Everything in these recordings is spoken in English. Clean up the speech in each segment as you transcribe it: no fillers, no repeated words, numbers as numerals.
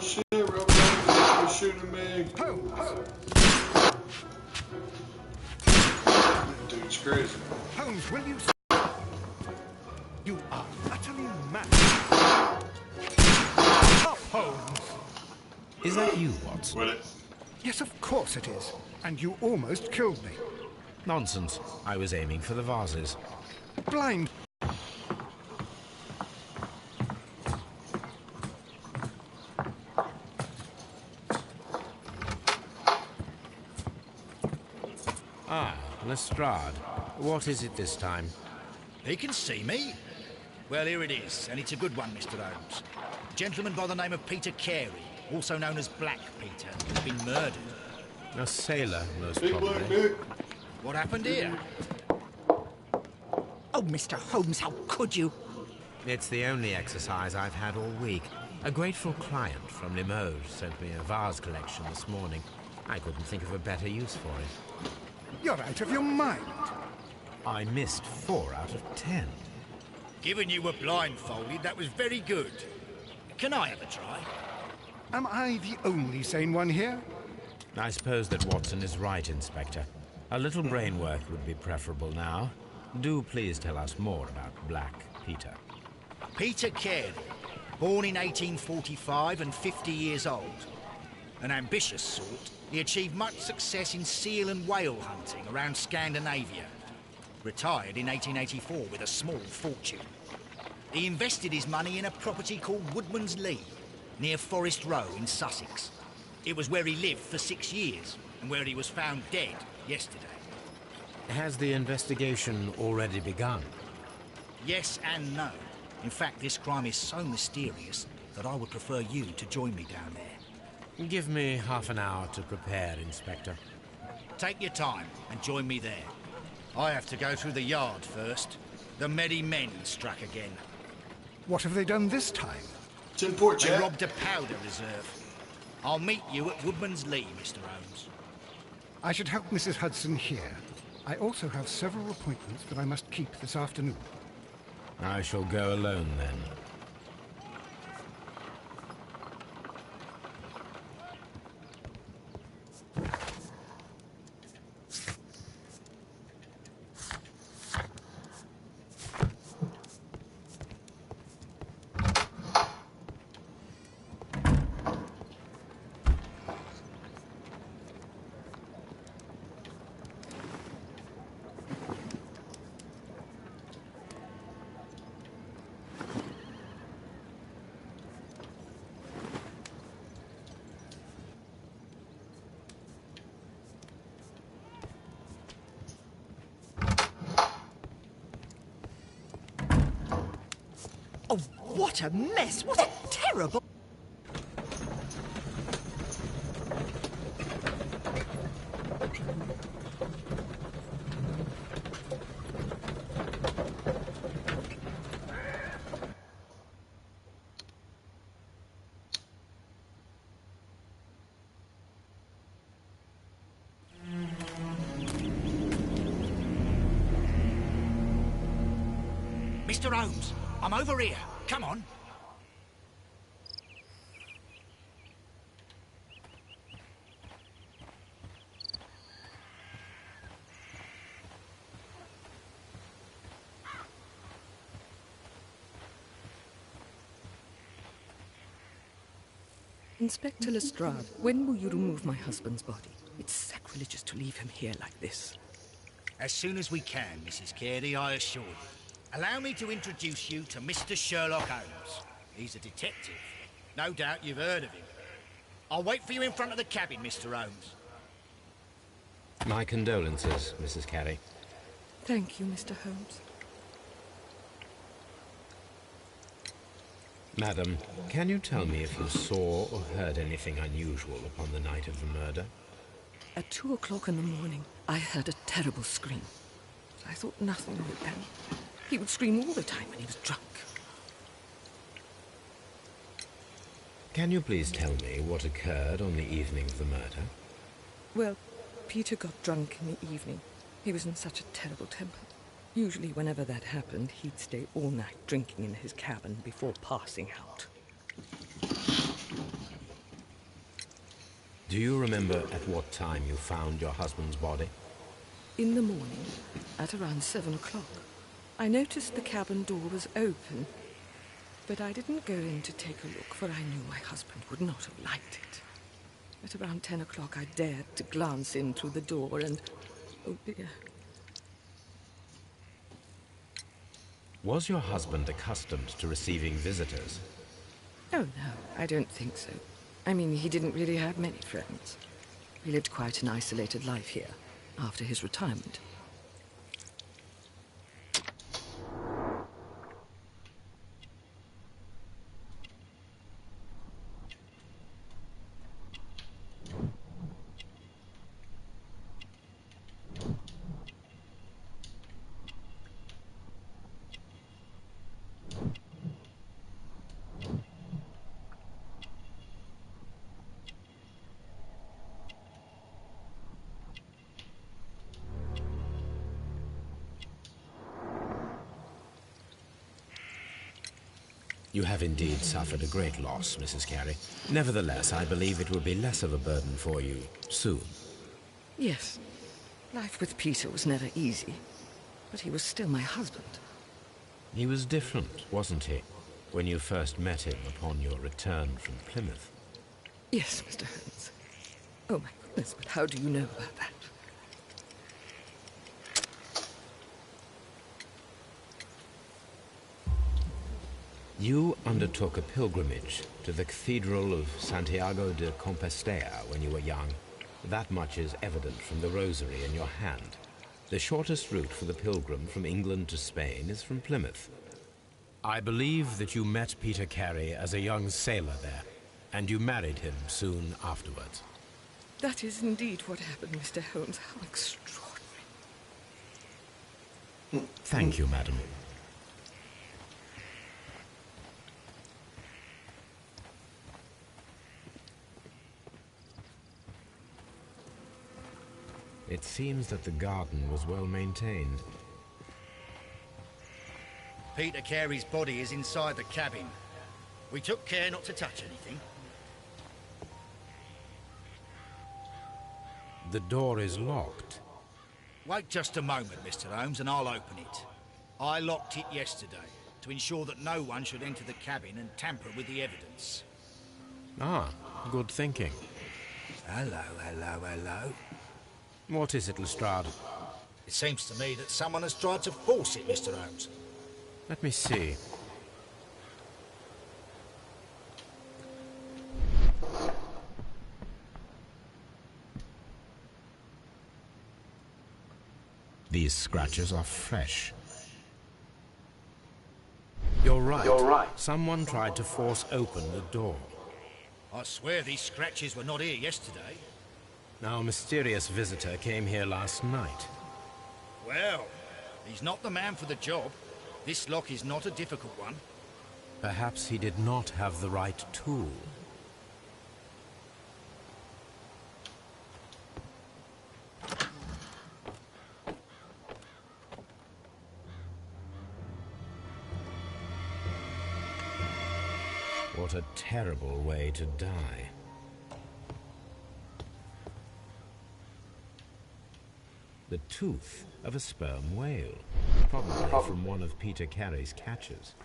shit, Rob, you're shooting me. Dude's crazy. Holmes, will you... You are utterly mad. Stop, Holmes! Is that you, Watson? With it. Yes, of course it is. And you almost killed me. Nonsense. I was aiming for the vases. Blind. Ah, Lestrade. What is it this time? He can see me. Well, here it is, and it's a good one, Mr. Holmes. A gentleman by the name of Peter Carey, also known as Black Peter, has been murdered. A sailor, most Big black probably. dick. What happened here? Oh, Mr. Holmes, how could you? It's the only exercise I've had all week. A grateful client from Limoges sent me a vase collection this morning. I couldn't think of a better use for it. You're out of your mind. I missed 4 out of 10. Given you were blindfolded, that was very good. Can I have a try? Am I the only sane one here? I suppose that Watson is right, Inspector. A little brain work would be preferable now. Do please tell us more about Black Peter. Peter Carey, born in 1845 and 50 years old. An ambitious sort, he achieved much success in seal and whale hunting around Scandinavia. Retired in 1884 with a small fortune. He invested his money in a property called Woodman's Lee, near Forest Row in Sussex. It was where he lived for 6 years, and where he was found dead yesterday. Has the investigation already begun? Yes and no. In fact, this crime is so mysterious that I would prefer you to join me down there. Give me half an hour to prepare, Inspector. Take your time and join me there. I have to go through the yard first. The Medi men struck again. What have they done this time? It's in port, They Jack. robbed a powder reserve. I'll meet you at Woodman's Lee, Mr. Holmes. I should help Mrs. Hudson here. I also have several appointments that I must keep this afternoon. I shall go alone, then. Oh, what a mess! What a terrible... Mr. Holmes, I'm over here. Come on. Inspector Lestrade, when will you remove my husband's body? It's sacrilegious to leave him here like this. As soon as we can, Mrs. Carey, I assure you. Allow me to introduce you to Mr. Sherlock Holmes. He's a detective. No doubt you've heard of him. I'll wait for you in front of the cabin, Mr. Holmes. My condolences, Mrs. Carey. Thank you, Mr. Holmes. Madam, can you tell me if you saw or heard anything unusual upon the night of the murder? At 2 o'clock in the morning, I heard a terrible scream. I thought nothing of it then. He would scream all the time when he was drunk. Can you please tell me what occurred on the evening of the murder? Well, Peter got drunk in the evening. He was in such a terrible temper. Usually, whenever that happened, he'd stay all night drinking in his cabin before passing out. Do you remember at what time you found your husband's body? In the morning, at around 7 o'clock, I noticed the cabin door was open, but I didn't go in to take a look, for I knew my husband would not have liked it. At around 10 o'clock, I dared to glance in through the door and... oh dear. Was your husband accustomed to receiving visitors? Oh, no, I don't think so. I mean, he didn't really have many friends. He lived quite an isolated life here, after his retirement. You have indeed suffered a great loss, Mrs. Carey. Nevertheless, I believe it will be less of a burden for you soon. Yes. Life with Peter was never easy, but he was still my husband. He was different, wasn't he, when you first met him upon your return from Plymouth? Yes, Mr. Holmes. Oh, my goodness, but how do you know about that? You undertook a pilgrimage to the Cathedral of Santiago de Compostela when you were young. That much is evident from the rosary in your hand. The shortest route for the pilgrim from England to Spain is from Plymouth. I believe that you met Peter Carey as a young sailor there, and you married him soon afterwards. That is indeed what happened, Mr. Holmes. How extraordinary. Thank you, madam. It seems that the garden was well maintained. Peter Carey's body is inside the cabin. We took care not to touch anything. The door is locked. Wait just a moment, Mr. Holmes, and I'll open it. I locked it yesterday to ensure that no one should enter the cabin and tamper with the evidence. Ah, good thinking. Hello, hello, hello. What is it, Lestrade? It seems to me that someone has tried to force it, Mr. Holmes. Let me see. These scratches are fresh. You're right. You're right. Someone tried to force open the door. I swear these scratches were not here yesterday. Our mysterious visitor came here last night. Well, he's not the man for the job. This lock is not a difficult one. Perhaps he did not have the right tool. What a terrible way to die. The tooth of a sperm whale, probably from one of Peter Carey's catches.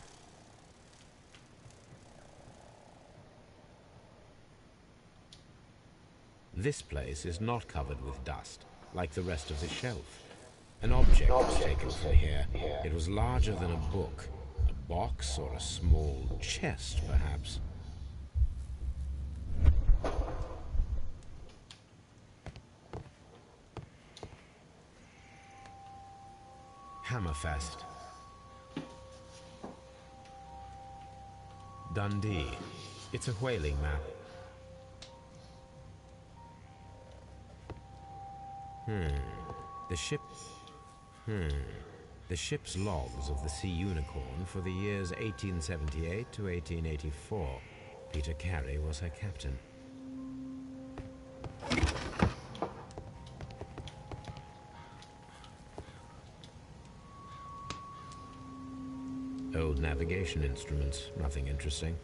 This place is not covered with dust, like the rest of the shelf. An object was taken from here. It was larger than a book, a box or a small chest, perhaps. Hammerfest. Dundee. It's a whaling map. The ship's logs of the Sea Unicorn for the years 1878 to 1884. Peter Carey was her captain. Old navigation instruments, nothing interesting.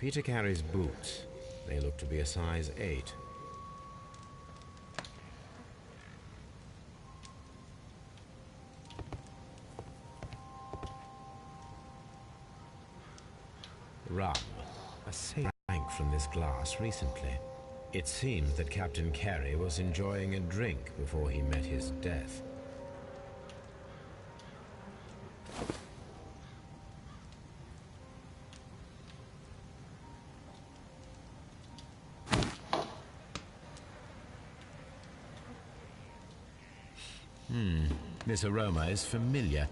Peter Carey's boots. They look to be a size 8. Rum. A sailor drank from this glass recently. It seems that Captain Carey was enjoying a drink before he met his death. This aroma is familiar,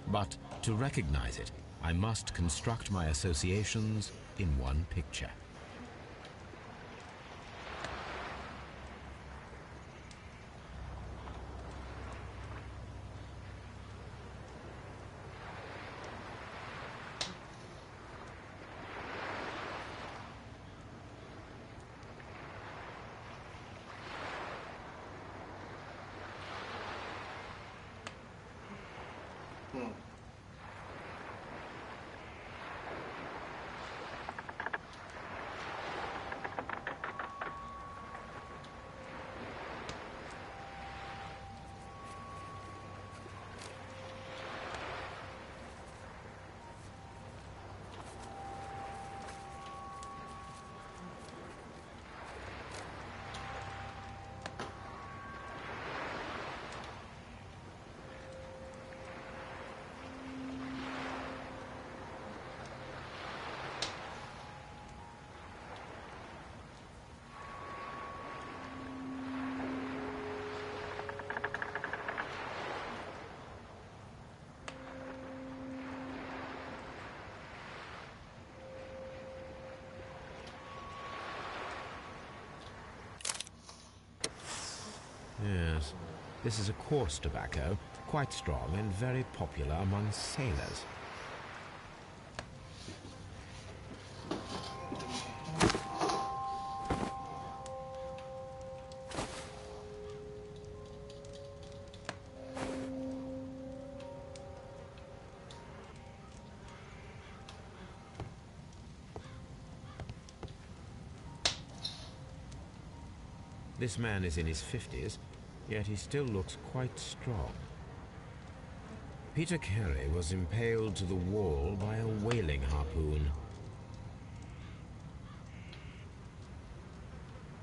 but to recognize it, I must construct my associations in one picture. Yes, this is a coarse tobacco, quite strong and very popular among sailors. This man is in his 50s, yet he still looks quite strong. Peter Carey was impaled to the wall by a whaling harpoon.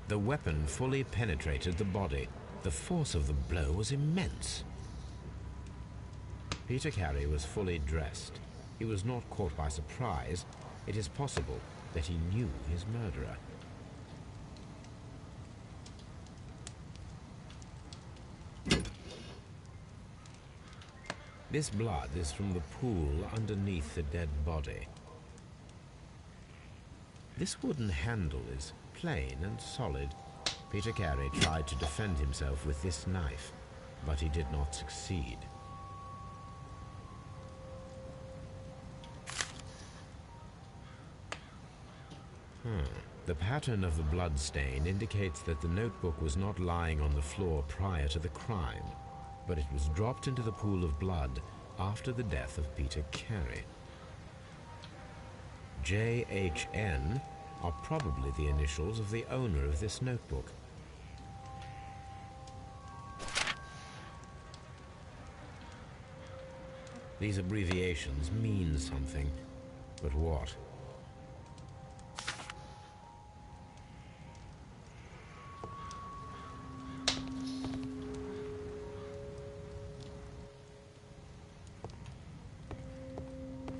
The weapon fully penetrated the body. The force of the blow was immense. Peter Carey was fully dressed. He was not caught by surprise. It is possible that he knew his murderer. This blood is from the pool underneath the dead body. This wooden handle is plain and solid. Peter Carey tried to defend himself with this knife, but he did not succeed. The pattern of the blood stain indicates that the notebook was not lying on the floor prior to the crime, but it was dropped into the pool of blood after the death of Peter Carey. JHN are probably the initials of the owner of this notebook. These abbreviations mean something, but what?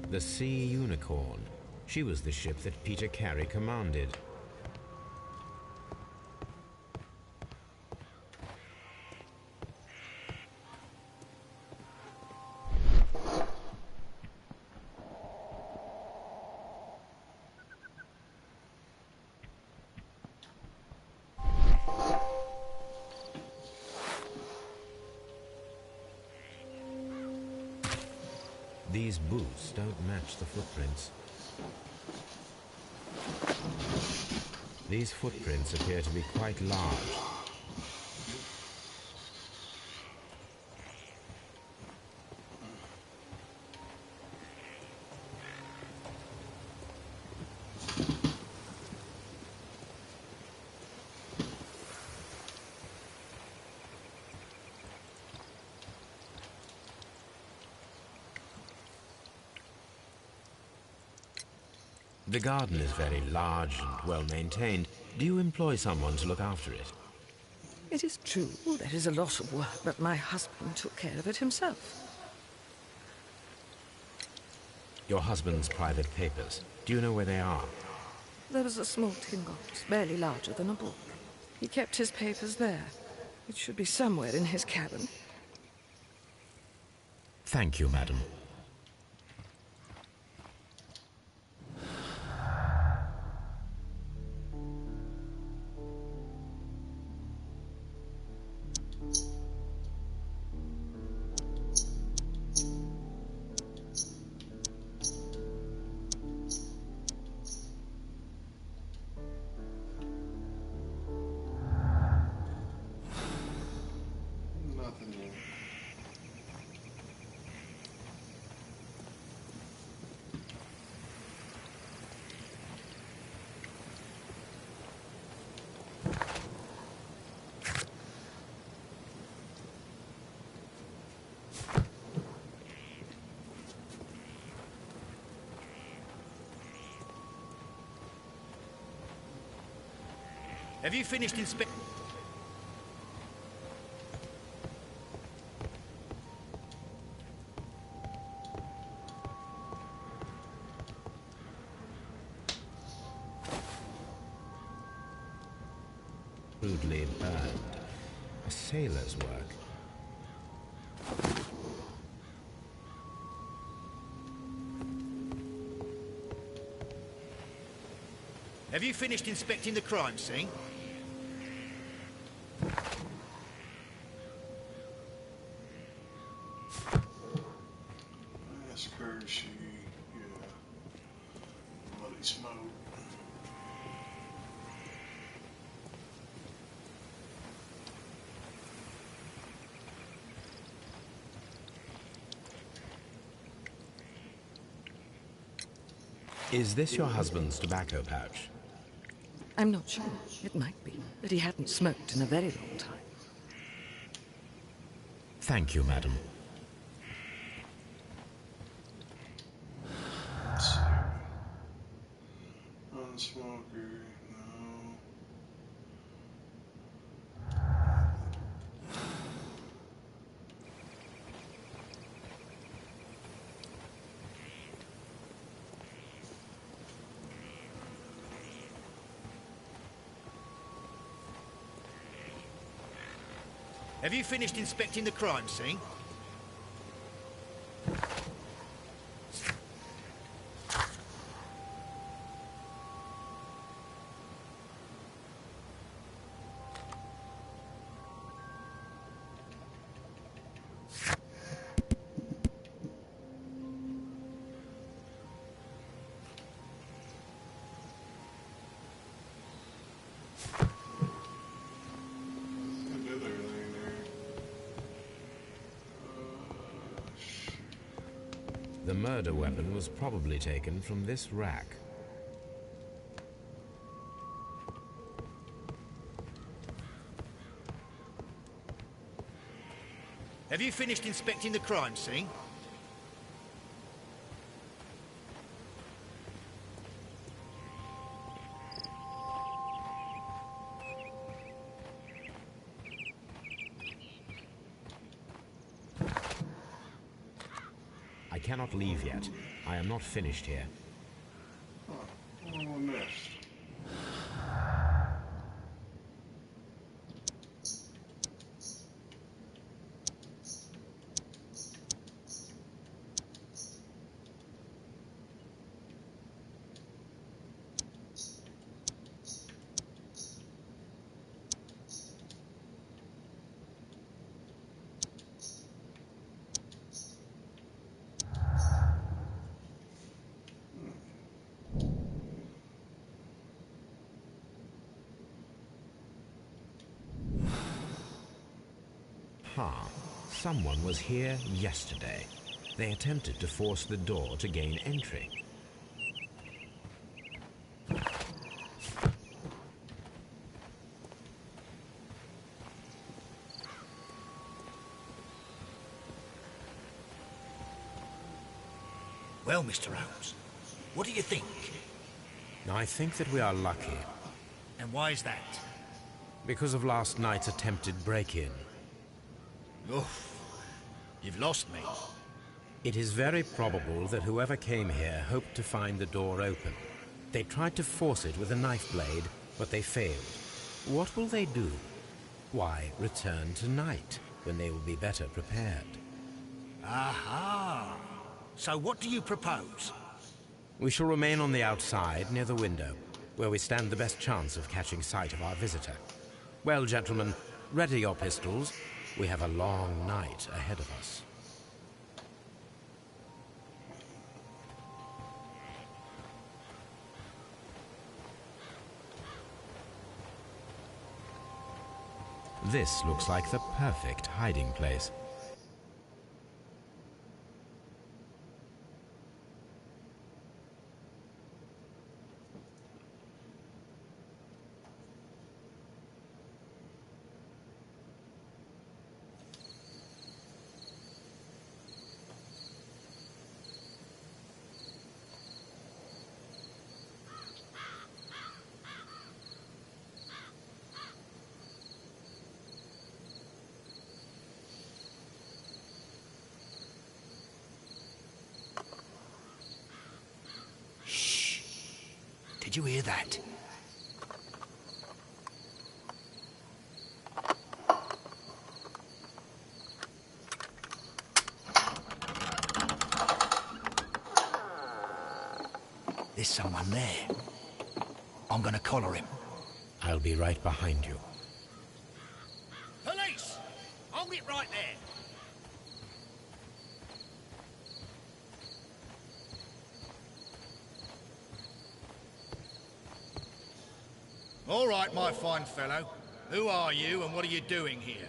The Sea Unicorn. She was the ship that Peter Carey commanded. These boots don't match the footprints. These footprints appear to be quite large. The garden is very large and well maintained. Do you employ someone to look after it? It is true, there is a lot of work, but my husband took care of it himself. Your husband's private papers. Do you know where they are? There was a small tin box, barely larger than a book. He kept his papers there. It should be somewhere in his cabin. Thank you, madam. Nothing there. Have you finished inspecting? Crudely burned. A sailor's work. Have you finished inspecting the crime scene? That's courtesy, yeah. Bloody smoke. Is this your husband's tobacco pouch? I'm not sure. It might be, but he hadn't smoked in a very long time. Thank you, madam. Let's see. Unsmoker, no. Have you finished inspecting the crime scene? Another thing there. Shit. The murder weapon was probably taken from this rack. Have you finished inspecting the crime scene? I cannot leave yet. I am not finished here. What have I missed? Someone was here yesterday. They attempted to force the door to gain entry. Well, Mr. Holmes, what do you think? I think that we are lucky And why is that? because of last night's attempted break-in. Oof. You've lost me. It is very probable that whoever came here hoped to find the door open. They tried to force it with a knife blade, but they failed. What will they do? Why, return tonight, when they will be better prepared. Aha! So what do you propose? We shall remain on the outside, near the window, where we stand the best chance of catching sight of our visitor. Well, gentlemen, ready your pistols. We have a long night ahead of us. This looks like the perfect hiding place. Did you hear that? There's someone there. I'm gonna collar him. I'll be right behind you. Police! Hold it right there. All right, my fine fellow. Who are you and what are you doing here?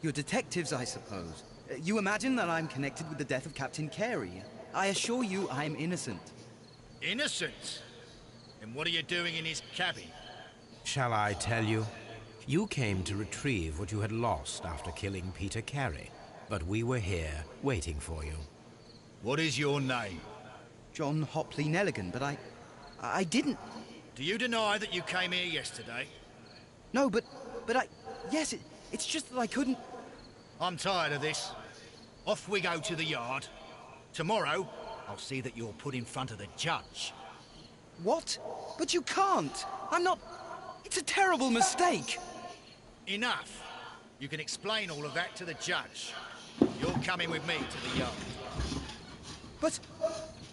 You're detectives, I suppose. You imagine that I'm connected with the death of Captain Carey. I assure you I'm innocent. Innocent? And what are you doing in his cabin? Shall I tell you? You came to retrieve what you had lost after killing Peter Carey, but we were here waiting for you. What is your name? John Hopley Nelligan, but I didn't... Do you deny that you came here yesterday? No, but yes, it's just that I couldn't... I'm tired of this. Off we go to the yard. Tomorrow, I'll see that you're put in front of the judge. What? But you can't. I'm not... It's a terrible mistake. Enough. You can explain all of that to the judge. You're coming with me to the yard. But...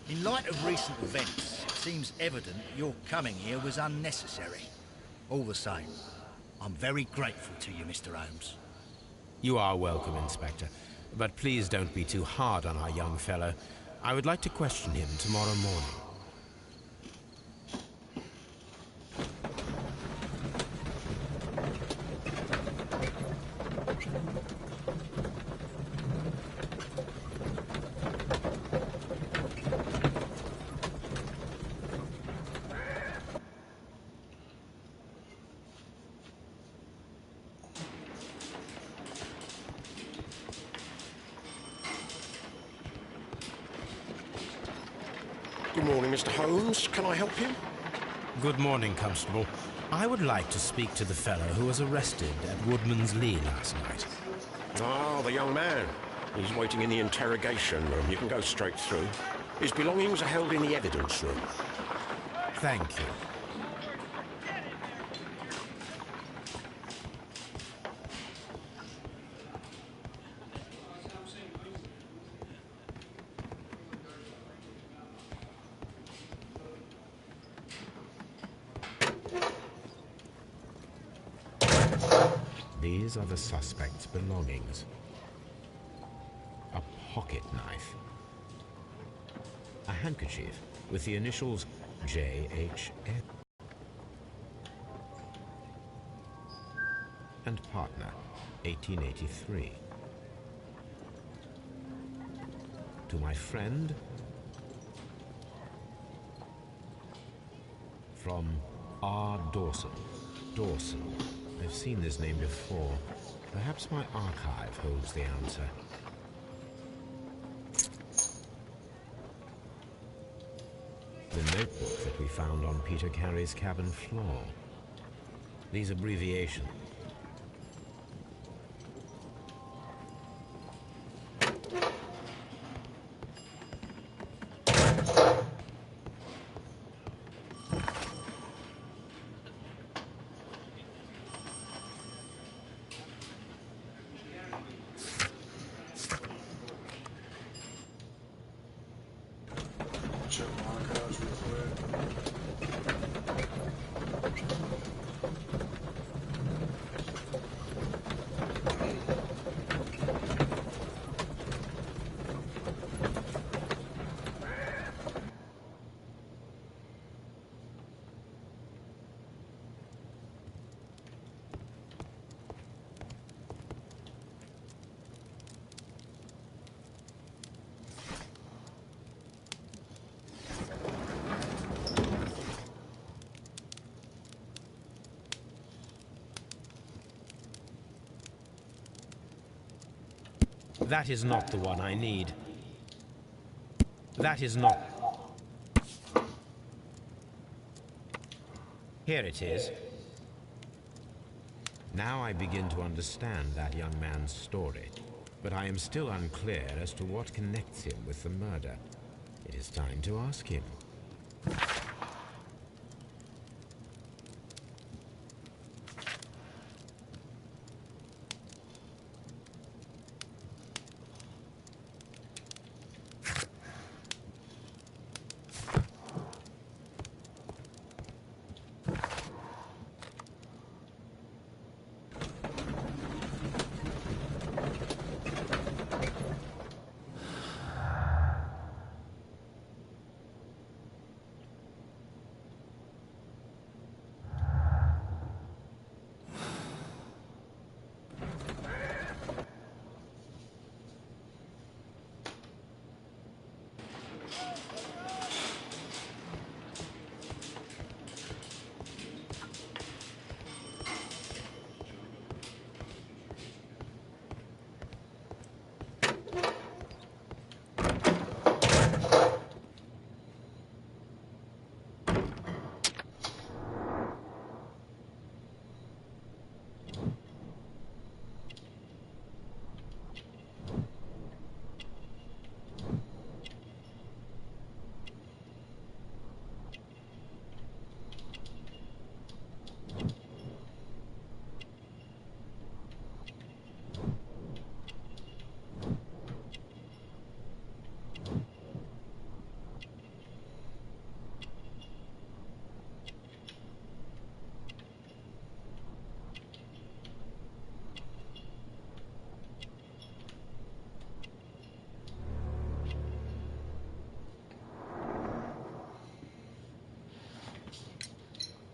In light of recent events, it seems evident your coming here was unnecessary. All the same, I'm very grateful to you, Mr. Holmes. You are welcome, Inspector. But please don't be too hard on our young fellow. I would like to question him tomorrow morning. Good morning, Mr. Holmes. Can I help you? Good morning, Constable. I would like to speak to the fellow who was arrested at Woodman's Lee last night. Ah, the young man. He's waiting in the interrogation room. You can go straight through. His belongings are held in the evidence room. Thank you. These are the suspect's belongings. A pocket knife. A handkerchief with the initials J.H.N. And partner, 1883. To my friend, from R. Dawson. Dawson. I've seen this name before. Perhaps my archive holds the answer. The notebook that we found on Peter Carey's cabin floor. These abbreviations. Check my archives real quick. That is not the one I need. That is not... Here it is. Now I begin to understand that young man's story, but I am still unclear as to what connects him with the murder. It is time to ask him.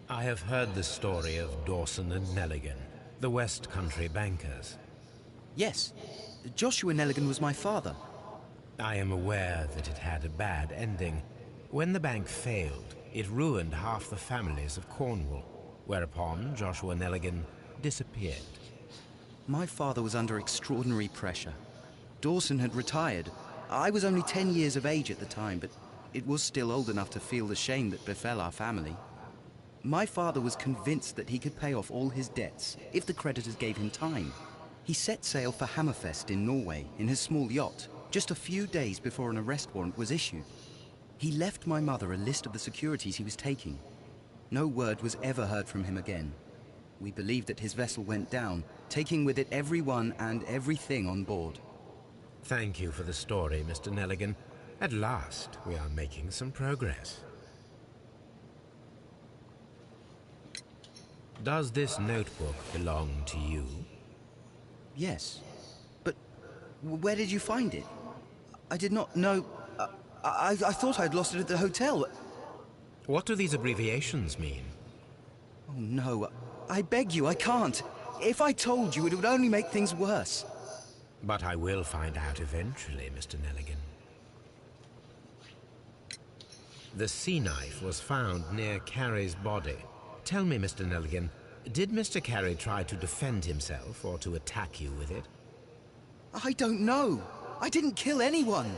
I have heard the story of Dawson and Nelligan, the West Country bankers. Yes, Joshua Nelligan was my father. I am aware that it had a bad ending. When the bank failed, it ruined half the families of Cornwall, whereupon Joshua Nelligan disappeared. My father was under extraordinary pressure. Dawson had retired. I was only 10 years of age at the time, but it was still old enough to feel the shame that befell our family. My father was convinced that he could pay off all his debts if the creditors gave him time. He set sail for Hammerfest in Norway in his small yacht, just a few days before an arrest warrant was issued. He left my mother a list of the securities he was taking. No word was ever heard from him again. We believe that his vessel went down, taking with it everyone and everything on board. Thank you for the story, Mr. Nelligan. At last, we are making some progress. Does this notebook belong to you? Yes. But where did you find it? I did not know... I thought I'd lost it at the hotel. What do these abbreviations mean? Oh, no. I beg you, I can't. If I told you, it would only make things worse. But I will find out eventually, Mr. Nelligan. The sea knife was found near Carey's body. Tell me, Mr. Nelligan, did Mr. Carey try to defend himself or to attack you with it? I don't know. I didn't kill anyone.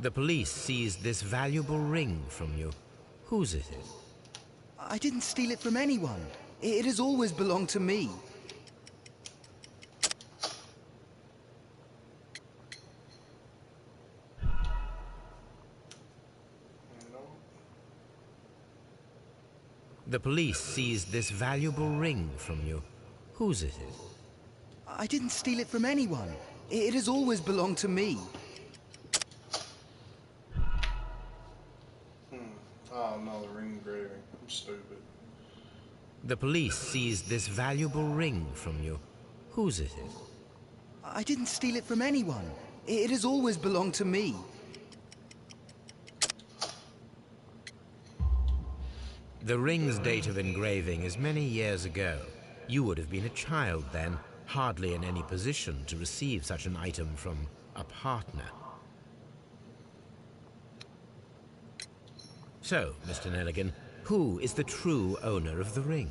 The police seized this valuable ring from you. Whose is it? I didn't steal it from anyone. It has always belonged to me. The police seized this valuable ring from you. Whose is it? I didn't steal it from anyone. It has always belonged to me. Oh no, the ring engraving. I'm stupid. The police seized this valuable ring from you. Whose is it? I didn't steal it from anyone. It has always belonged to me. The ring's date of engraving is many years ago. You would have been a child then, hardly in any position to receive such an item from a partner. So, Mr. Nelligan, who is the true owner of the ring?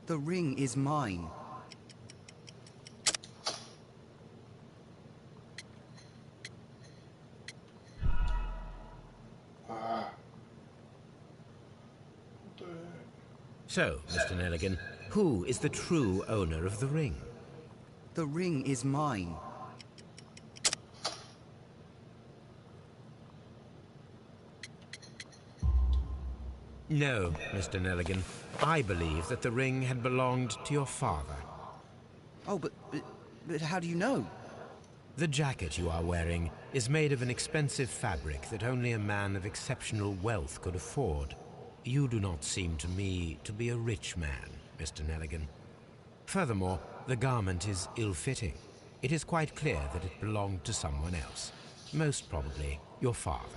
The ring is mine. So, Mr. Nelligan, who is the true owner of the ring? The ring is mine. No, Mr. Nelligan. I believe that the ring had belonged to your father. Oh, but how do you know? The jacket you are wearing is made of an expensive fabric that only a man of exceptional wealth could afford. You do not seem to me to be a rich man, Mr. Nelligan. Furthermore, the garment is ill-fitting. It is quite clear that it belonged to someone else, most probably your father.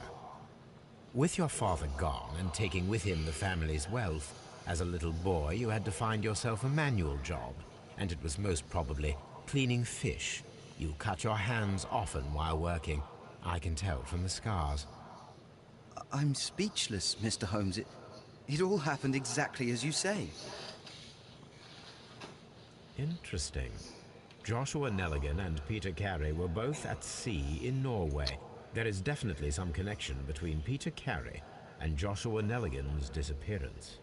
With your father gone and taking with him the family's wealth, as a little boy you had to find yourself a manual job, and it was most probably cleaning fish. You cut your hands often while working. I can tell from the scars. I'm speechless, Mr. Holmes. It all happened exactly as you say. Interesting. Joshua Nelligan and Peter Carey were both at sea in Norway. There is definitely some connection between Peter Carey and Joshua Nelligan's disappearance.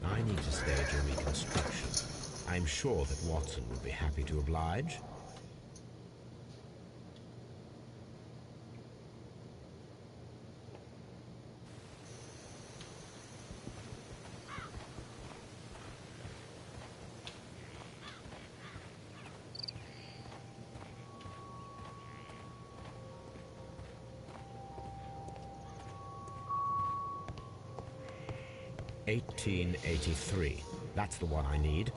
I need to stage a reconstruction. I'm sure that Watson would be happy to oblige. (1883). That's the one I need.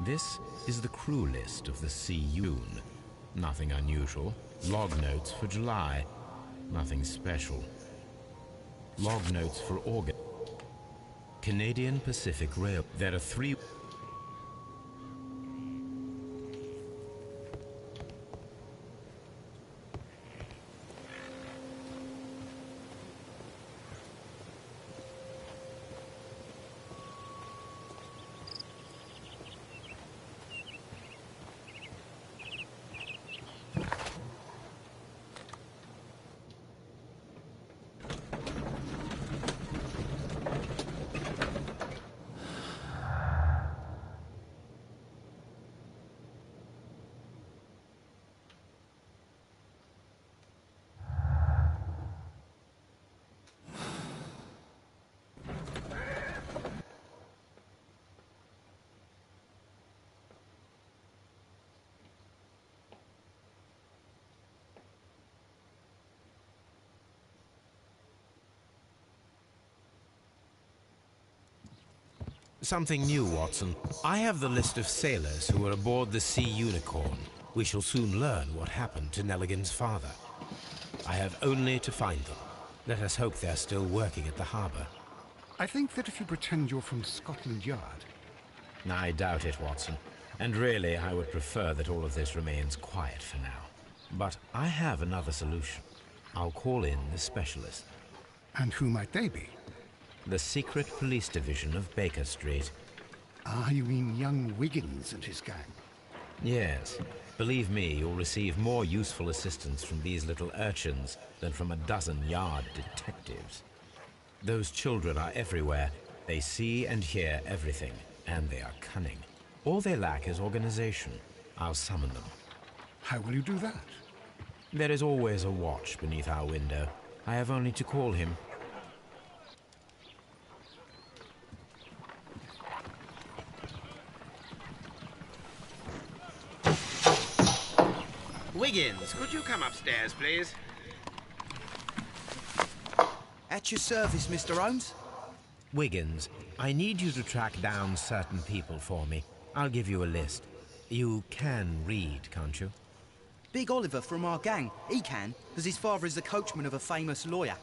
This is the crew list of the Sea Yoon. Nothing unusual. Log notes for July. Nothing special. Log notes for August. Canadian Pacific Rail. There are 3... Something new, Watson. I have the list of sailors who were aboard the Sea Unicorn. We shall soon learn what happened to Nelligan's father. I have only to find them. Let us hope they're still working at the harbour. I think that if you pretend you're from Scotland Yard... I doubt it, Watson. And really, I would prefer that all of this remains quiet for now. But I have another solution. I'll call in the specialist. And who might they be? The secret police division of Baker Street. Ah, you mean young Wiggins and his gang? Yes. Believe me, you'll receive more useful assistance from these little urchins than from a dozen yard detectives. Those children are everywhere. They see and hear everything, and they are cunning. All they lack is organization. I'll summon them. How will you do that? There is always a watch beneath our window. I have only to call him. Wiggins, could you come upstairs, please? At your service, Mr. Holmes. Wiggins, I need you to track down certain people for me. I'll give you a list. You can read, can't you? Big Oliver from our gang. He can, because his father is the coachman of a famous lawyer.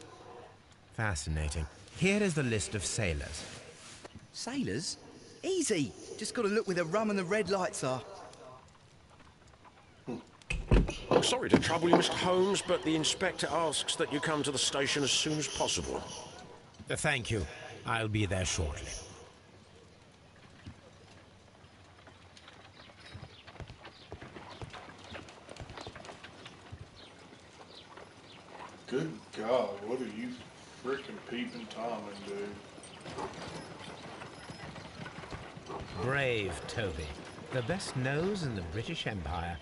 Fascinating. Here is the list of sailors. Sailors? Easy. Just got to look where the rum and the red lights are. I'm sorry to trouble you, Mr. Holmes, but the inspector asks that you come to the station as soon as possible. Thank you. I'll be there shortly. Good God, what are you frickin' peeping Tommy, dude? Brave Toby. The best nose in the British Empire.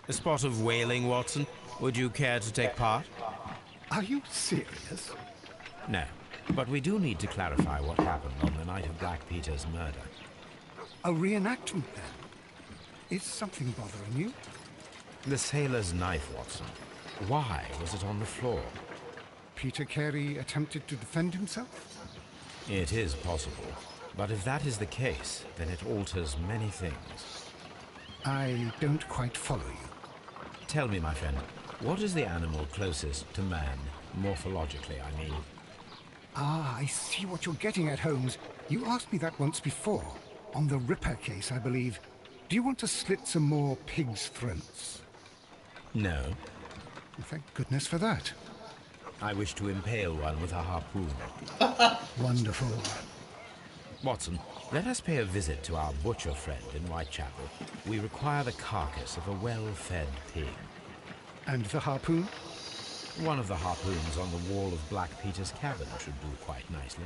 A spot of whaling, Watson. Would you care to take part? Are you serious? No, but we do need to clarify what happened on the night of Black Peter's murder. A reenactment, then? Is something bothering you? The sailor's knife, Watson. Why was it on the floor? Peter Carey attempted to defend himself? It is possible. But if that is the case, then it alters many things. I don't quite follow you. Tell me, my friend, what is the animal closest to man, morphologically, I mean? Ah, I see what you're getting at, Holmes. You asked me that once before. On the Ripper case, I believe. Do you want to slit some more pigs' throats? No. Well, thank goodness for that. I wish to impale one with a harpoon. Wonderful. Watson, let us pay a visit to our butcher friend in Whitechapel. We require the carcass of a well-fed pig. And the harpoon? One of the harpoons on the wall of Black Peter's cabin should do quite nicely.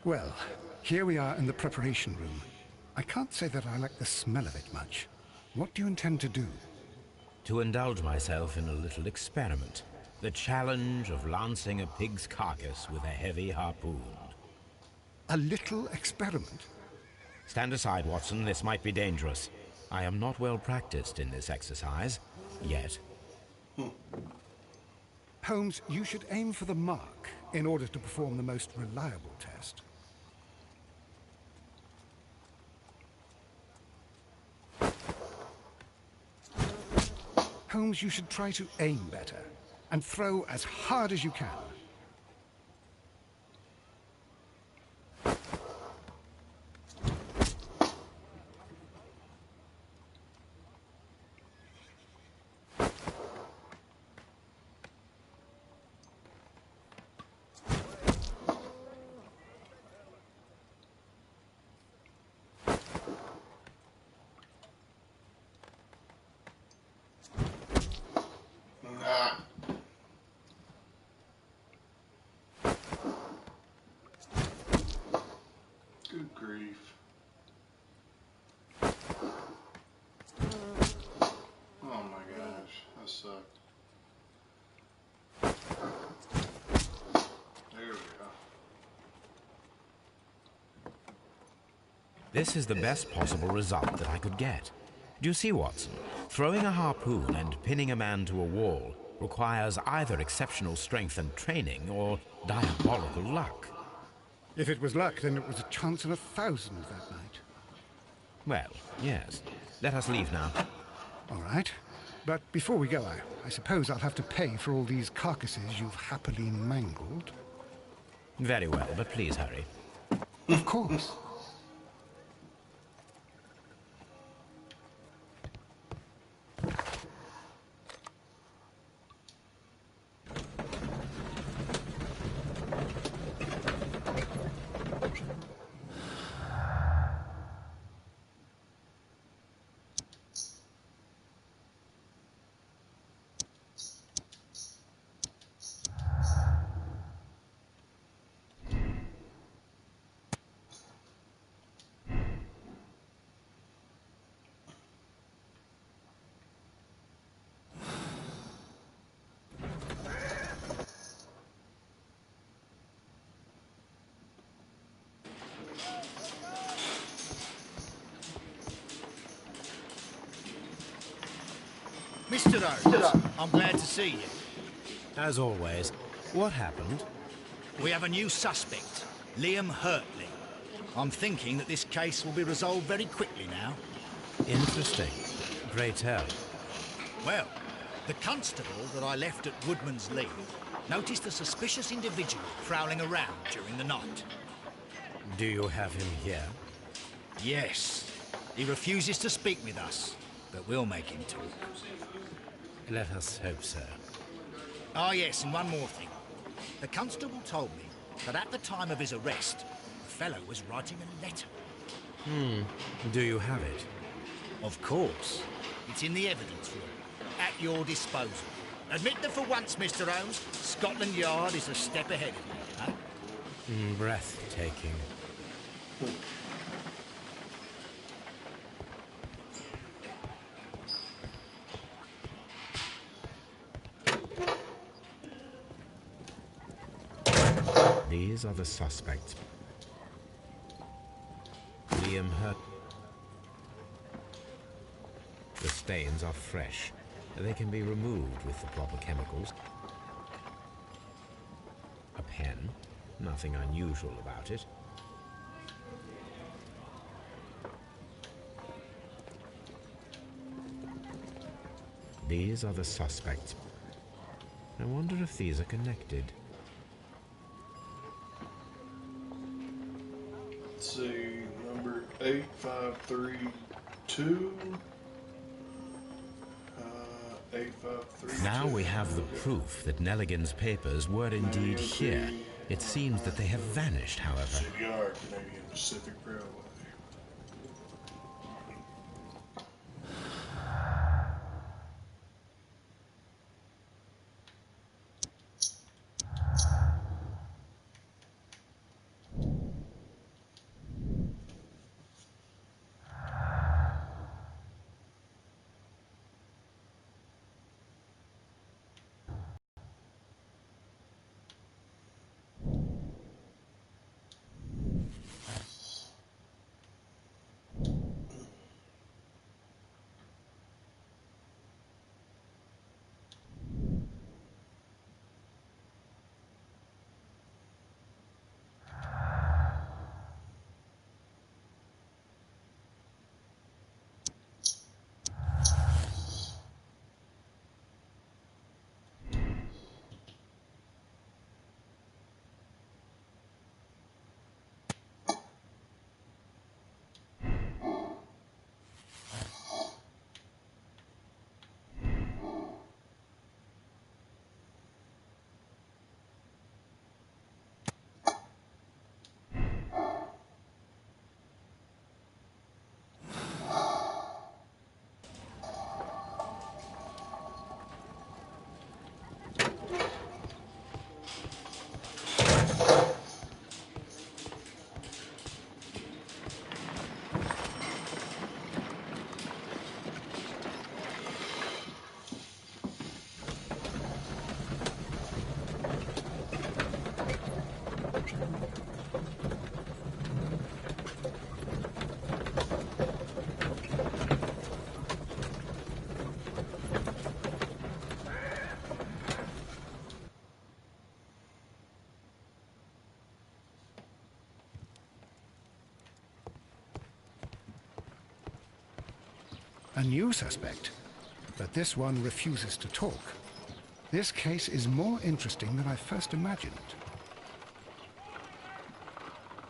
Well, here we are in the preparation room. I can't say that I like the smell of it much. What do you intend to do? To indulge myself in a little experiment. The challenge of lancing a pig's carcass with a heavy harpoon. A little experiment? Stand aside, Watson. This might be dangerous. I am not well practiced in this exercise. Yet. Holmes, you should aim for the mark in order to perform the most reliable test. Holmes, you should try to aim better and throw as hard as you can. Good grief. Oh my gosh, that sucked. There we go. This is the best possible result that I could get. Do you see, Watson? Throwing a harpoon and pinning a man to a wall requires either exceptional strength and training or diabolical luck. If it was luck, then it was a chance in 1,000 that night. Well, yes. Let us leave now. All right. But before we go, I suppose I'll have to pay for all these carcasses you've happily mangled. Very well, but please hurry. Of course. Mr. Holmes, I'm glad to see you. As always. What happened? We have a new suspect, Liam Hurtley. I'm thinking that this case will be resolved very quickly now. Interesting. Pray tell. Well, the constable that I left at Woodman's Lee noticed a suspicious individual prowling around during the night. Do you have him here? Yes. He refuses to speak with us, but we'll make him talk. Let us hope so. Ah, yes, and one more thing. The constable told me that at the time of his arrest, the fellow was writing a letter. Do you have it? Of course. It's in the evidence room, at your disposal. Admit that for once, Mr. Holmes, Scotland Yard is a step ahead of you, huh? Breathtaking. These are the suspects. Liam Hurt. The stains are fresh. They can be removed with the proper chemicals. A pen. Nothing unusual about it. These are the suspects. I wonder if these are connected. Let's see, number 8532. 8532. Now we have the proof that Nelligan's papers were indeed here. It seems that they have vanished, however. CDR, Canadian Pacific Railway. A new suspect, but this one refuses to talk. This case is more interesting than I first imagined.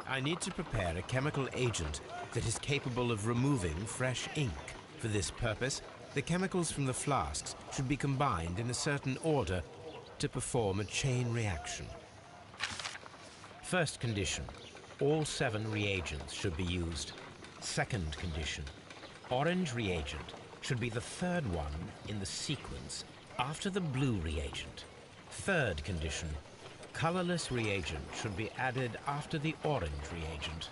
I need to prepare a chemical agent that is capable of removing fresh ink. For this purpose, the chemicals from the flasks should be combined in a certain order to perform a chain reaction. First condition, all 7 reagents should be used. Second condition, orange reagent should be the third one in the sequence after the blue reagent. Third condition, colorless reagent should be added after the orange reagent.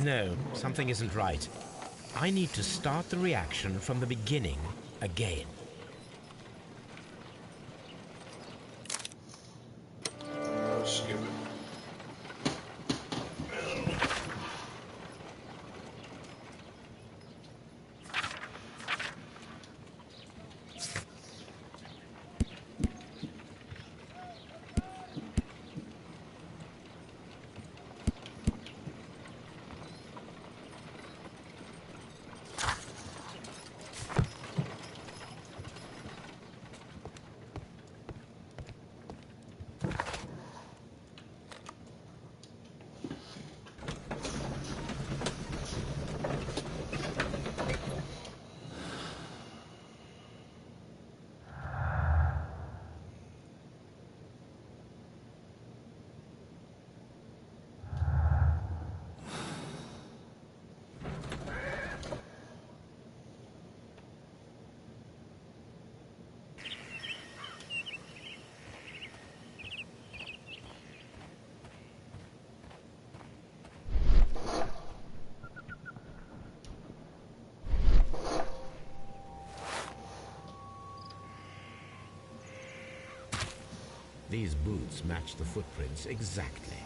No, something isn't right. I need to start the reaction from the beginning again. Skip it. These boots match the footprints exactly.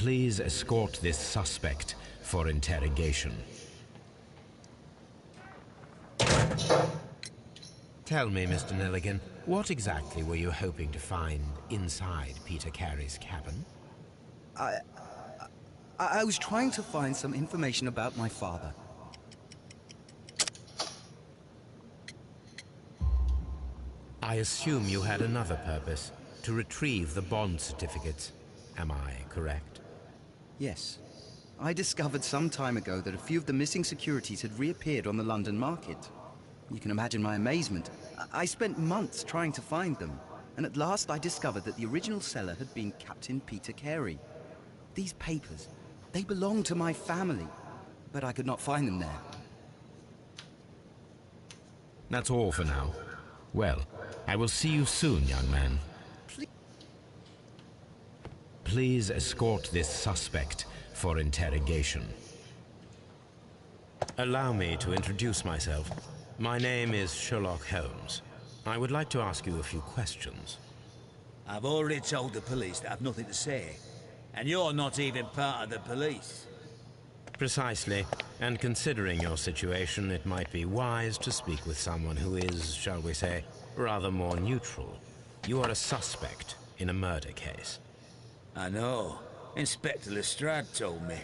Please escort this suspect for interrogation. Tell me, Mr. Nelligan, what exactly were you hoping to find inside Peter Carey's cabin? I was trying to find some information about my father. I assume you had another purpose, to retrieve the bond certificates. Am I correct? Yes. I discovered some time ago that a few of the missing securities had reappeared on the London market. You can imagine my amazement. I spent months trying to find them, and at last I discovered that the original seller had been Captain Peter Carey. These papers, they belong to my family, but I could not find them there. That's all for now. Well, I will see you soon, young man. Please escort this suspect for interrogation. Allow me to introduce myself. My name is Sherlock Holmes. I would like to ask you a few questions. I've already told the police that I've nothing to say. And you're not even part of the police. Precisely. And considering your situation, it might be wise to speak with someone who is, shall we say, rather more neutral. You are a suspect in a murder case. I know. Inspector Lestrade told me.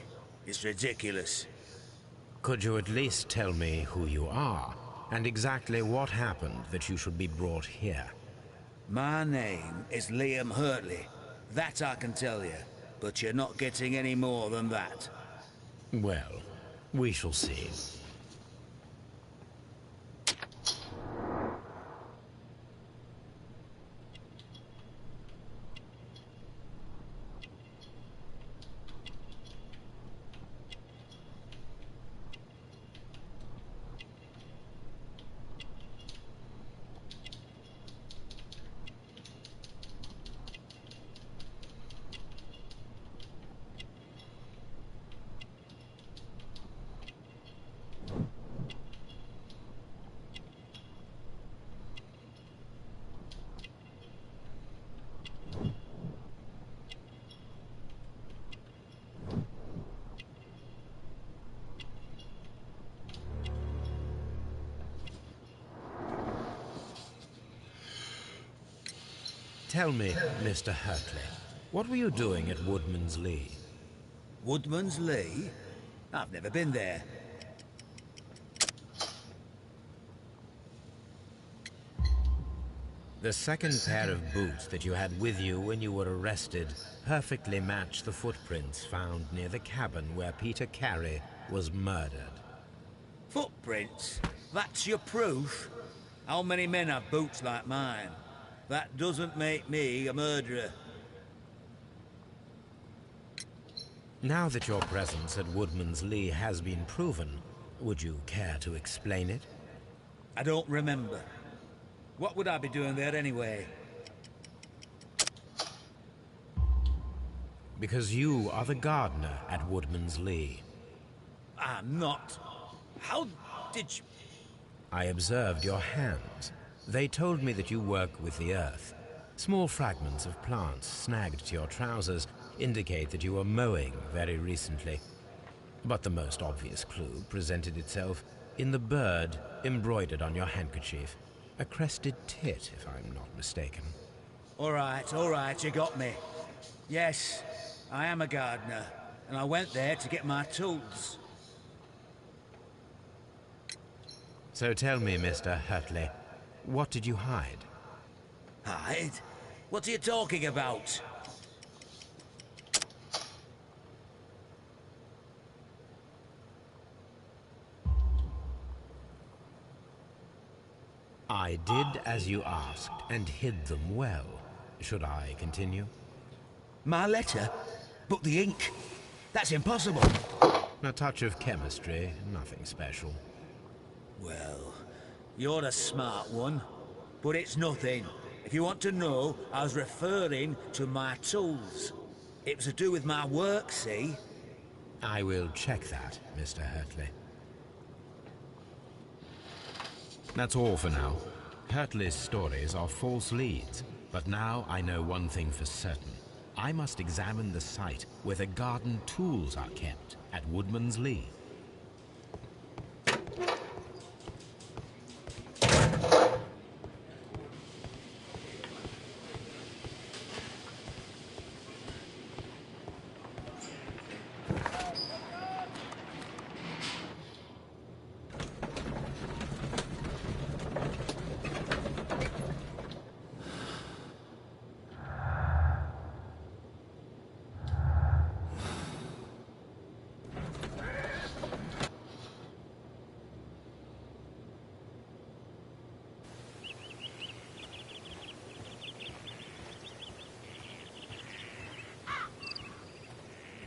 It's ridiculous. Could you at least tell me who you are, and exactly what happened that you should be brought here? My name is Liam Hurtley. That I can tell you. But you're not getting any more than that. Well, we shall see. Tell me, Mr. Hurtley, what were you doing at Woodman's Lee? Woodman's Lee? I've never been there. The second pair of boots that you had with you when you were arrested perfectly match the footprints found near the cabin where Peter Carey was murdered. Footprints? That's your proof? How many men have boots like mine? That doesn't make me a murderer. Now that your presence at Woodman's Lee has been proven, would you care to explain it? I don't remember. What would I be doing there anyway? Because you are the gardener at Woodman's Lee. I'm not. How did you... I observed your hands. They told me that you work with the earth. Small fragments of plants snagged to your trousers indicate that you were mowing very recently. But the most obvious clue presented itself in the bird embroidered on your handkerchief. A crested tit, if I'm not mistaken. All right, you got me. Yes, I am a gardener, and I went there to get my tools. So tell me, Mr. Hurtley, what did you hide? Hide? What are you talking about? I did as you asked and hid them well. Should I continue? My letter? But the ink? That's impossible. A touch of chemistry, nothing special. Well, you're a smart one, but it's nothing. If you want to know, I was referring to my tools. It was to do with my work, see? I will check that, Mr. Hurtley. That's all for now. Hurtley's stories are false leads, but now I know one thing for certain. I must examine the site where the garden tools are kept at Woodman's Lee.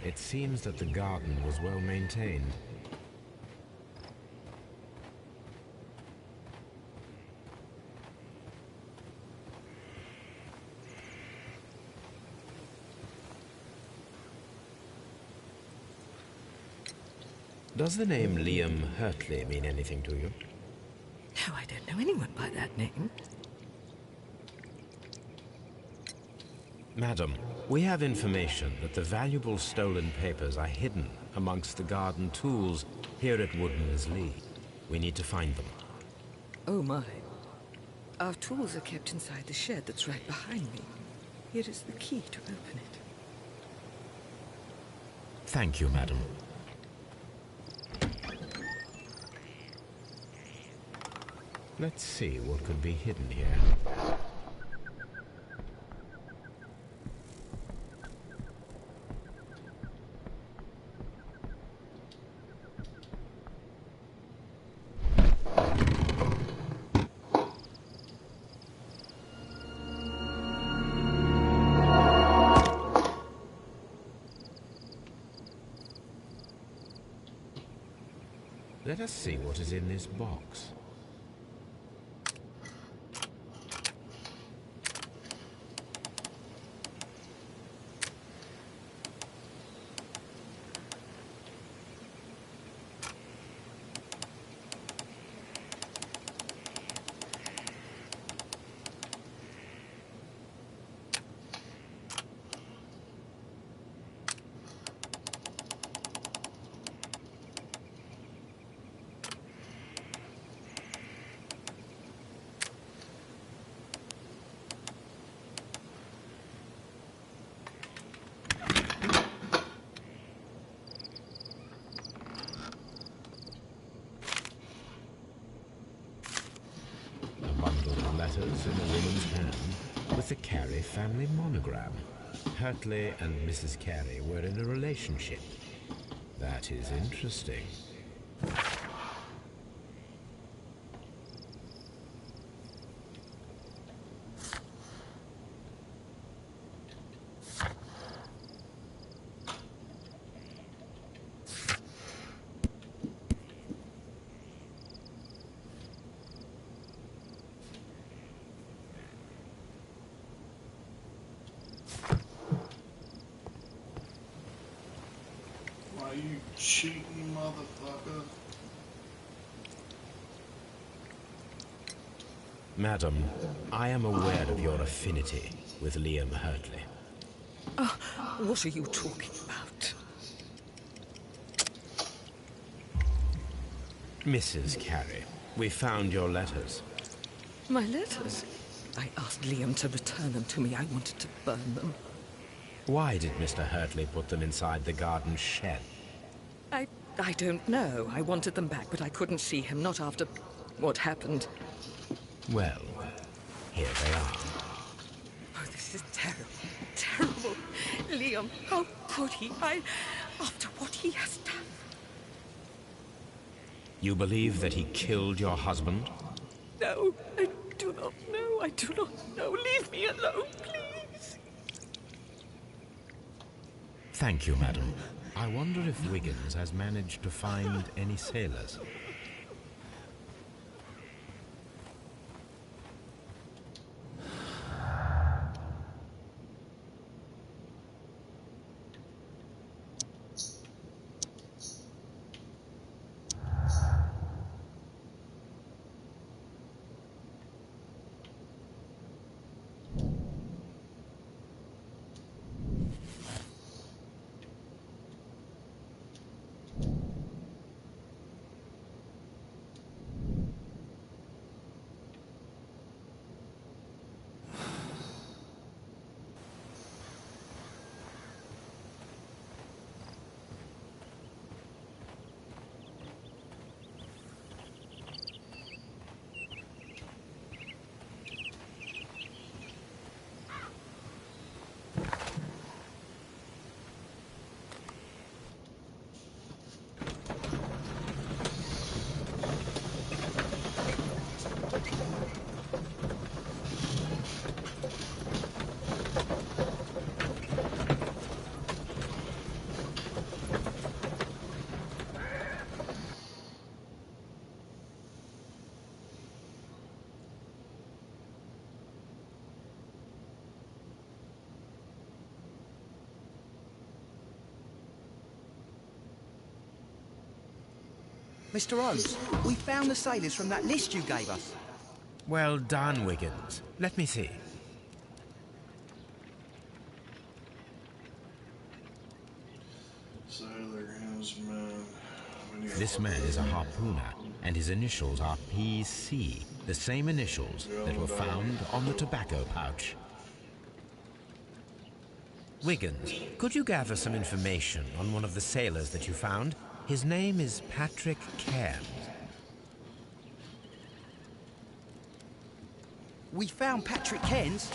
It seems that the garden was well maintained. Does the name Liam Hurtley mean anything to you? No, I don't know anyone by that name. Madam, we have information that the valuable stolen papers are hidden amongst the garden tools here at Woodman's Lee. We need to find them. Oh my. Our tools are kept inside the shed that's right behind me. Here is the key to open it. Thank you, madam. Let's see what could be hidden here. Let us see what is in this box. Letters in a woman's hand with the Carey family monogram. Hurtley and Mrs. Carey were in a relationship. That is interesting. You cheating motherfucker. Madam, I am aware of your affinity with Liam Hurtley. Oh, what are you talking about? Mrs. Carey, we found your letters. My letters? I asked Liam to return them to me. I wanted to burn them. Why did Mr. Hurtley put them inside the garden shed? I don't know. I wanted them back, but I couldn't see him, not after what happened. Well, here they are. Oh, this is terrible. Terrible. Liam, how could he? After what he has done. You believe that he killed your husband? No, I do not know. I do not know. Leave me alone, please. Thank you, madam. I wonder if Wiggins has managed to find any sailors. Mr. Holmes, we found the sailors from that list you gave us. Well done, Wiggins. Let me see. Sailor, helmsman. This man is a harpooner, and his initials are PC, the same initials that were found on the tobacco pouch. Wiggins, could you gather some information on one of the sailors that you found? His name is Patrick Cairns. We found Patrick Cairns.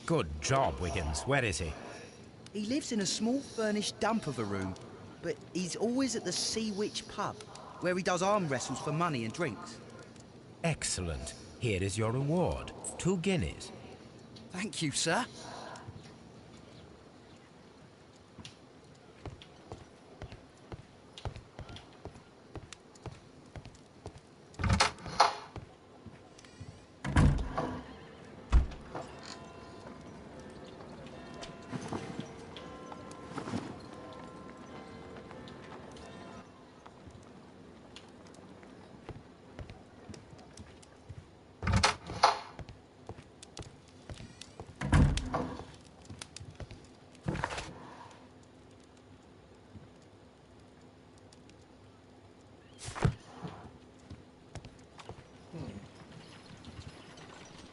Good job, Wiggins. Where is he? He lives in a small furnished dump of a room, but he's always at the Sea Witch pub, where he does arm wrestles for money and drinks. Excellent. Here is your reward. 2 guineas. Thank you, sir.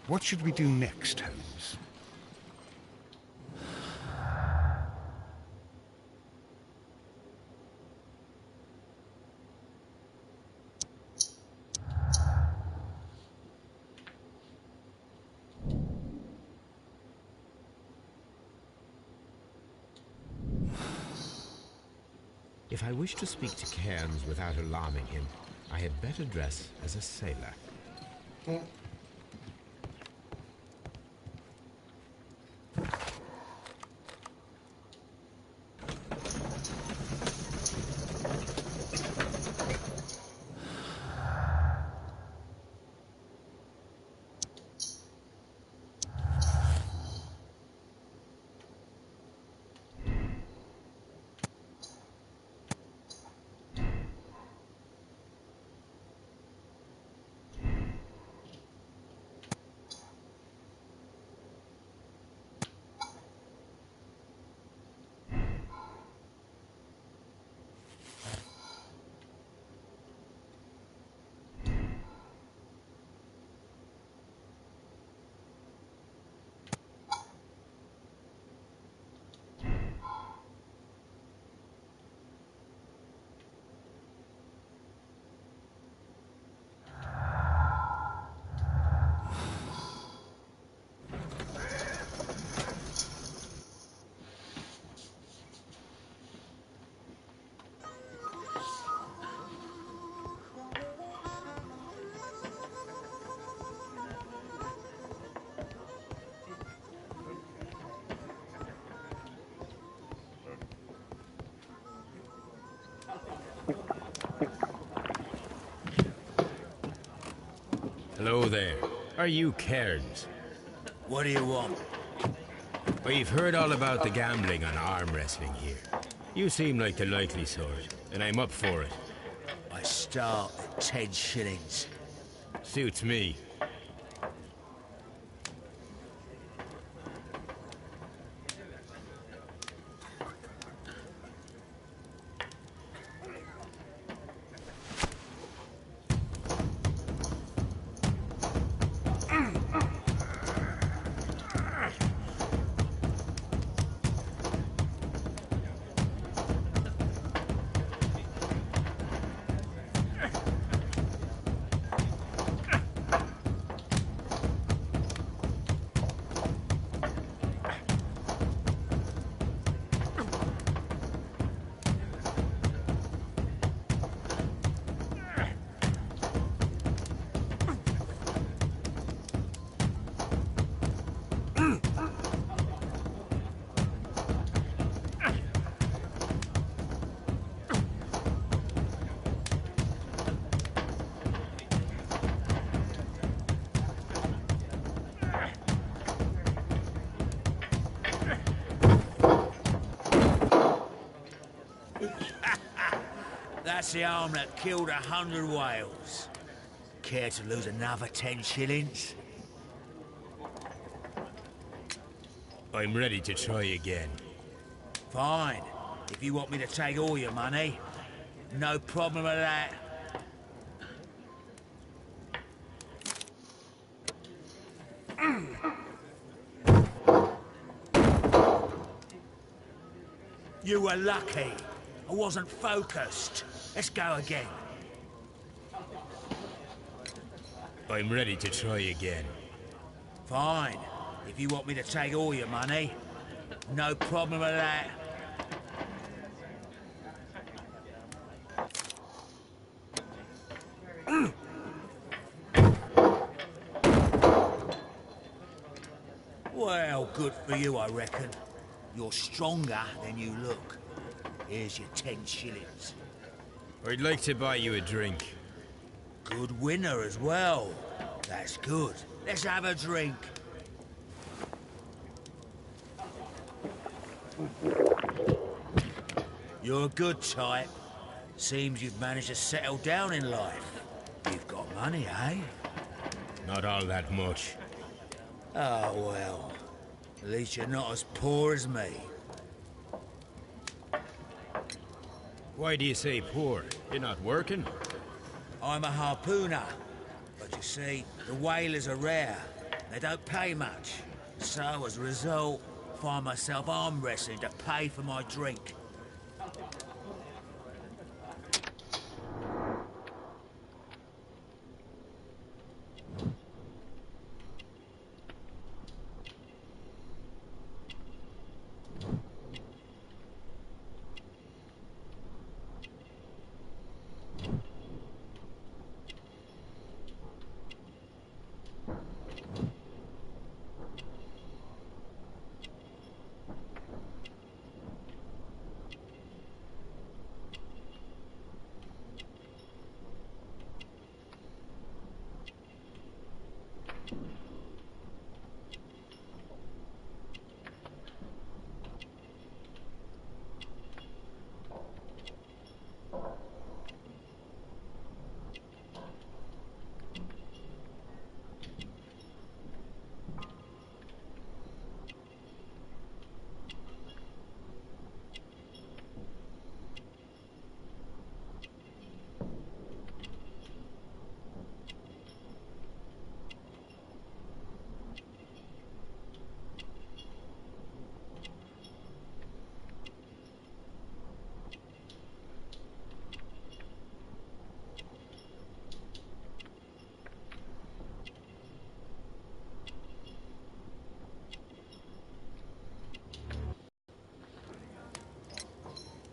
What should we do next, Holmes? If I wish to speak to Cairns without alarming him, I had better dress as a sailor. Hello there. Are you Cairns? What do you want? We've heard all about the gambling and arm wrestling here. You seem like the likely sort, and I'm up for it. I start at 10 shillings. Suits me. That's the arm that killed 100 whales. Care to lose another 10 shillings? I'm ready to try again. Fine. If you want me to take all your money, no problem with that. You were lucky. I wasn't focused. Let's go again. I'm ready to try again. Fine. If you want me to take all your money, no problem with that. Well, good for you, I reckon. You're stronger than you look. Here's your 10 shillings. I'd like to buy you a drink. Good winner as well. That's good. Let's have a drink. You're a good type. Seems you've managed to settle down in life. You've got money, eh? Not all that much. Oh, well. At least you're not as poor as me. Why do you say poor? You're not working? I'm a harpooner. But you see, the whalers are rare. They don't pay much. So, as a result, find myself arm wrestling to pay for my drink.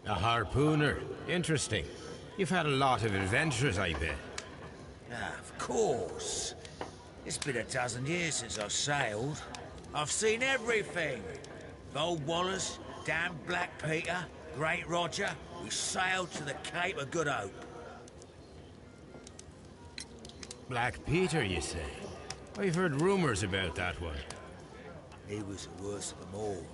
A harpooner. Interesting. You've had a lot of adventures, I bet. Of course. It's been a dozen years since I've sailed. I've seen everything. Gold Wallace, damn Black Peter, Great Roger. We sailed to the Cape of Good Hope. Black Peter, you say? I've heard rumors about that one. He was the worst of them all.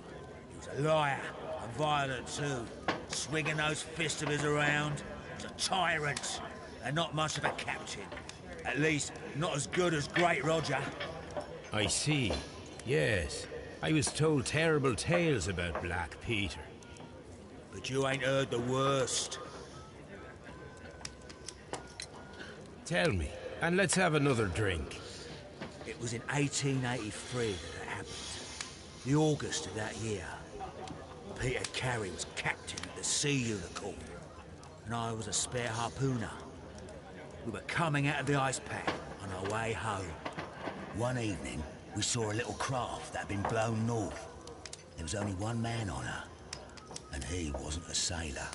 He was a liar, and violent too. Swinging those fists of his around. He was a tyrant, and not much of a captain. At least, not as good as Great Roger. I see. Yes. I was told terrible tales about Black Peter. But you ain't heard the worst. Tell me, and let's have another drink. It was in 1883 that it happened. The August of that year. Peter Carey was captain of the Sea Unicorn, and I was a spare harpooner. We were coming out of the ice pack on our way home. One evening, we saw a little craft that had been blown north. There was only one man on her, and he wasn't a sailor.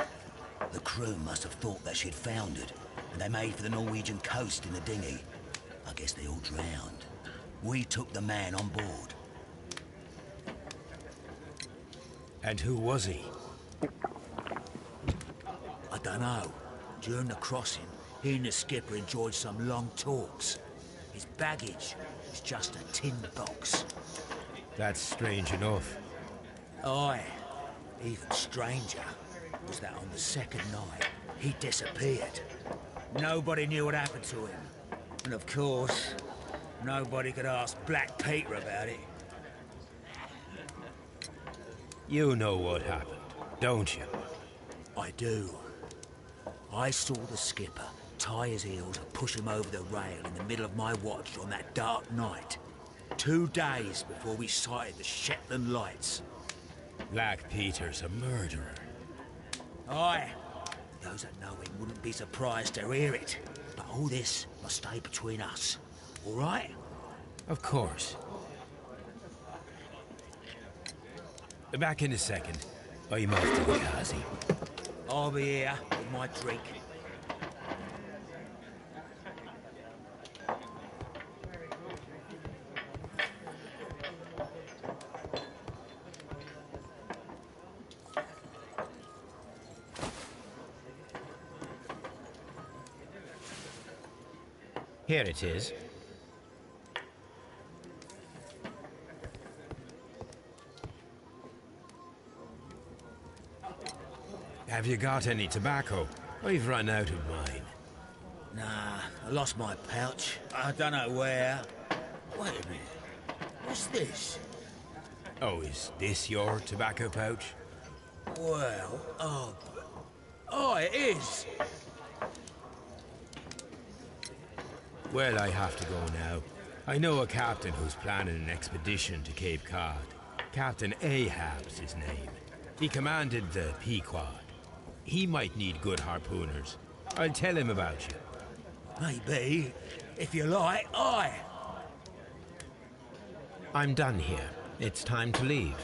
The crew must have thought that she'd foundered, and they made for the Norwegian coast in the dinghy. I guess they all drowned. We took the man on board. And who was he? I don't know. During the crossing, he and the skipper enjoyed some long talks. His baggage was just a tin box. That's strange enough. Aye. Even stranger was that on the second night, he disappeared. Nobody knew what happened to him. And of course, nobody could ask Black Peter about it. You know what happened, don't you? I do. I saw the skipper tie his heels and push him over the rail in the middle of my watch on that dark night. 2 days before we sighted the Shetland lights. Black Peter's a murderer. Aye. Those that know him wouldn't be surprised to hear it. But all this must stay between us. All right? Of course. Back in a second. I'm off to the Kazi. I'll be here with my drink. Here it is. Have you got any tobacco? I've run out of mine. Nah, I lost my pouch. I don't know where. Wait a minute. What's this? Oh, is this your tobacco pouch? Well, oh, it is. Well, I have to go now. I know a captain who's planning an expedition to Cape Cod. Captain Ahab's his name. He commanded the Pequod. He might need good harpooners. I'll tell him about you. Maybe. If you like, aye. I'm done here. It's time to leave.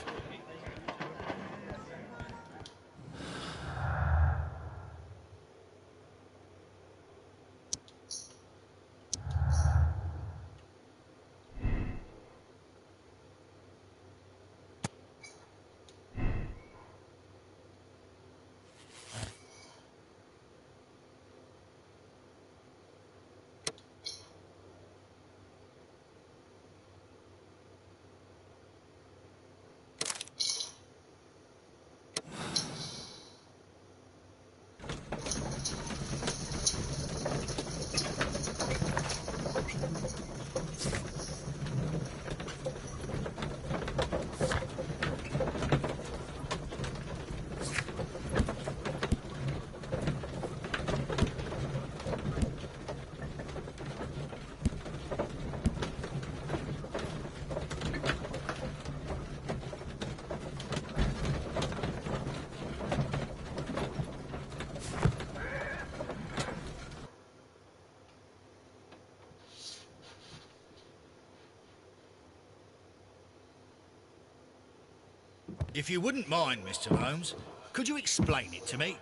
If you wouldn't mind, Mr. Holmes, could you explain it to me?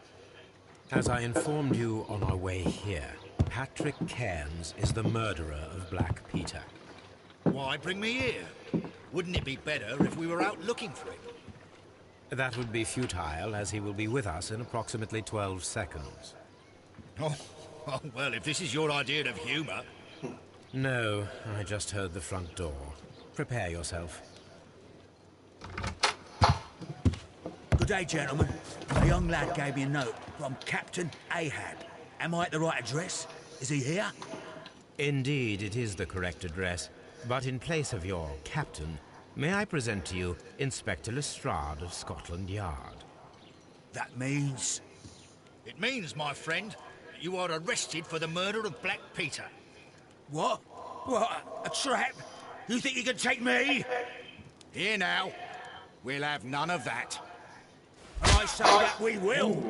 As I informed you on our way here, Patrick Cairns is the murderer of Black Peter. Why bring me here? Wouldn't it be better if we were out looking for him? That would be futile, as he will be with us in approximately 12 seconds. Oh, well, if this is your idea of humour... No, I just heard the front door. Prepare yourself. Good day, gentlemen. A young lad gave me a note from Captain Ahab. Am I at the right address? Is he here? Indeed, it is the correct address. But in place of your captain, may I present to you Inspector Lestrade of Scotland Yard? That means... It means, my friend, you are arrested for the murder of Black Peter. What? What? A trap? You think you can take me? Here now. We'll have none of that. I say that we will.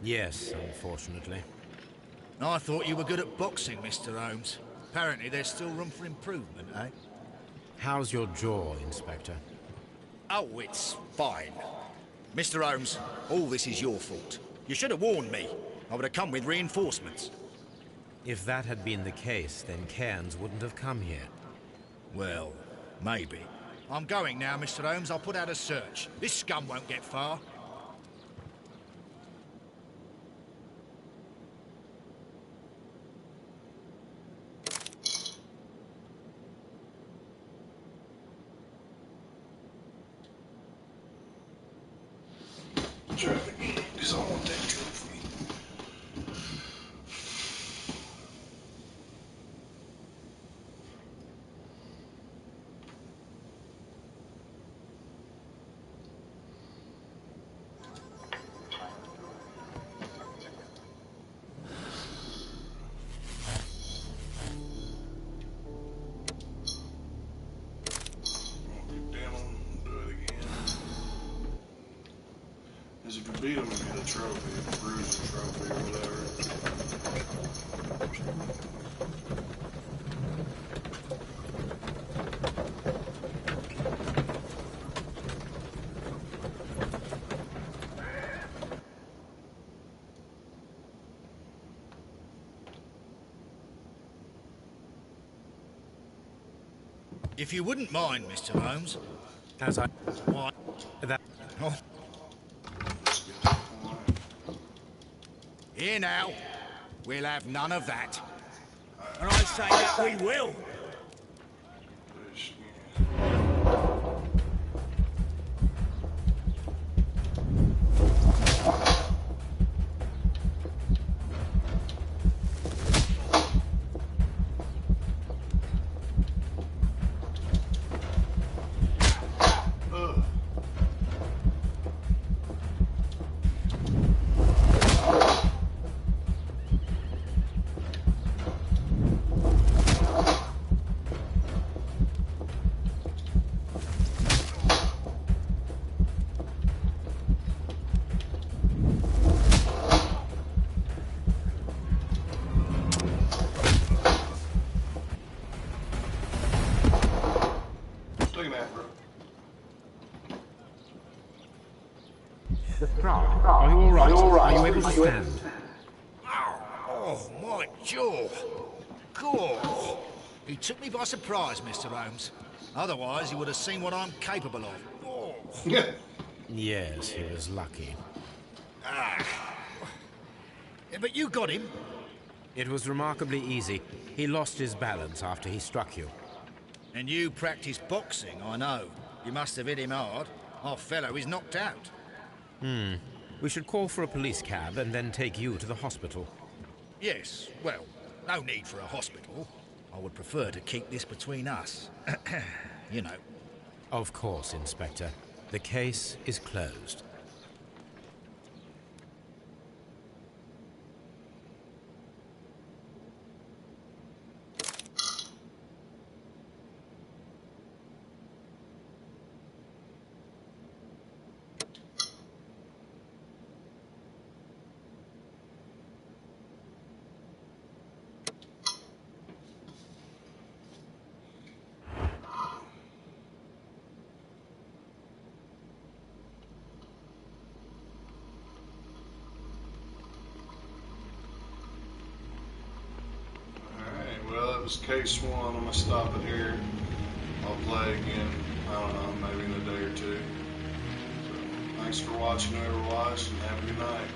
Yes, unfortunately. I thought you were good at boxing, Mr. Holmes. Apparently there's still room for improvement, eh? How's your jaw, Inspector? Oh, it's fine. Mr. Holmes, all this is your fault. You should have warned me. I would have come with reinforcements. If that had been the case, then Cairns wouldn't have come here. Well, maybe. I'm going now, Mr. Holmes. I'll put out a search. This scum won't get far. Traffic, because I want that trophy. Because if you beat them, you get a trophy, a bruiser trophy or whatever. If you wouldn't mind, Mr. Holmes. As I... Why? That... Oh. Here now. We'll have none of that. And I say that we will. Are you all right? Are you able to stand? Oh, my jaw. God. He took me by surprise, Mr. Holmes. Otherwise, he would have seen what I'm capable of. Oh. Yes, he was lucky. Yeah, but you got him. It was remarkably easy. He lost his balance after he struck you. And you practice boxing, I know. You must have hit him hard. Our fellow is knocked out. We should call for a police cab and then take you to the hospital. Yes, well, no need for a hospital. I would prefer to keep this between us. You know. Of course, Inspector. The case is closed. Case 1, I'm going to stop it here. I'll play again, I don't know, maybe in a day or two. So, thanks for watching, whoever watched, and have a good night.